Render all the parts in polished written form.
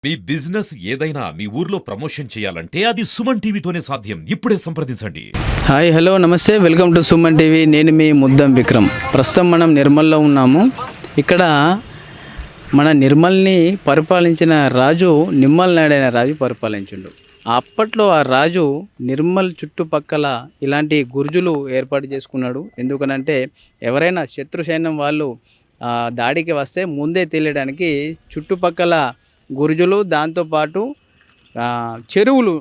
మీ business ఏదైనా మీ ఊర్లో promotion చేయాలంటే అది సుమన్ టీవీతోనే సాధ్యం. ఇప్పుడే సంప్రదించండి. హాయ్ హలో నమస్తే వెల్కమ్ టు సుమన్ టీవీ. నేను మీ ముద్దం విక్రమ్. ప్రస్తుతం మనం నిర్మల్లో ఉన్నాము. ఇక్కడ మన నిర్మల్ని పరిపాలించిన రాజు నిమ్మల్ నాయుడు అనే రాజు పరిపాలించిండు. అప్పట్లో ఆ రాజు నిర్మల్ చుట్టుపక్కల ఇలాంటి గుర్జులు ఏర్పాటు చేసుకున్నాడు. ఎందుకనంటే ఎవరైనా శత్రు సైన్యం వాళ్ళు దాడికి వస్తే ముందే తెలియడానికి చుట్టుపక్కల గుర్జులు దాంతోపాటు చెరువులు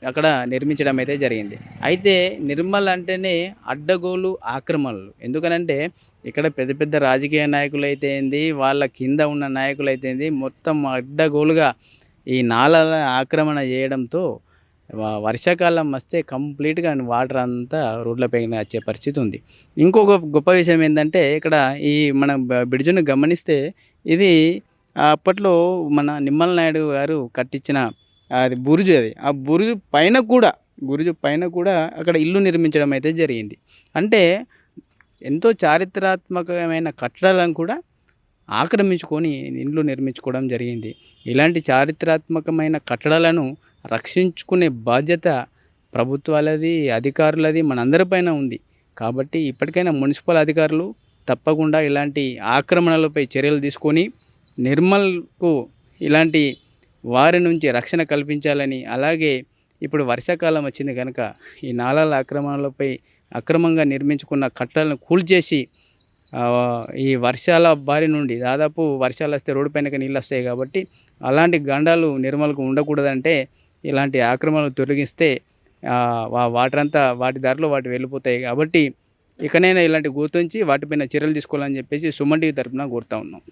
అక్కడ నిర్మించడం అయితే జరిగింది. అయితే నిర్మల్ అంటేనే అడ్డగోలు ఆక్రమణలు. ఎందుకనంటే ఇక్కడ పెద్ద పెద్ద రాజకీయ నాయకులు అయితే ఏంది, వాళ్ళ కింద ఉన్న నాయకులు అయితే ఏంది, మొత్తం అడ్డగోలుగా ఈ నాలల ఆక్రమణ చేయడంతో వర్షాకాలం వస్తే కంప్లీట్గా వాటర్ అంతా రోడ్లపైన వచ్చే పరిస్థితి ఉంది. ఇంకొక గొప్ప విషయం ఏంటంటే ఇక్కడ ఈ మన బ్రిడ్జ్ను గమనిస్తే ఇది అప్పట్లో మన నిమ్మల నాయుడు గారు కట్టించిన అది బురుజు. అది ఆ బురుజు పైన కూడా అక్కడ ఇల్లు నిర్మించడం అయితే జరిగింది. అంటే ఎంతో చారిత్రాత్మకమైన కట్టడాలను కూడా ఆక్రమించుకొని ఇండ్లు నిర్మించుకోవడం జరిగింది. ఇలాంటి చారిత్రాత్మకమైన కట్టడాలను రక్షించుకునే బాధ్యత ప్రభుత్వాలది, అధికారులది, మనందరిపైన ఉంది. కాబట్టి ఇప్పటికైనా మున్సిపల్ అధికారులు తప్పకుండా ఇలాంటి ఆక్రమణలపై చర్యలు తీసుకొని నిర్మల్కు ఇలాంటి వారి నుంచి రక్షణ కల్పించాలని, అలాగే ఇప్పుడు వర్షాకాలం వచ్చింది కనుక ఈ నాలాల ఆక్రమణలపై అక్రమంగా నిర్మించుకున్న కట్టలను కూల్చేసి ఈ వర్షాల బారి నుండి, దాదాపు వర్షాలు వస్తే రోడ్డు పైనకి నీళ్ళు వస్తాయి కాబట్టి అలాంటి గండాలు నిర్మల్కు ఉండకూడదంటే ఇలాంటి ఆక్రమణలు తొలగిస్తే వాటర్ అంతా వాటి దారిలో వాటి వెళ్ళిపోతాయి. కాబట్టి ఇకనైనా ఇలాంటి గుర్తించి వాటిపైన చర్యలు తీసుకోవాలని చెప్పేసి సుమన్ టీవీ తరఫున కోరుతా ఉన్నాం.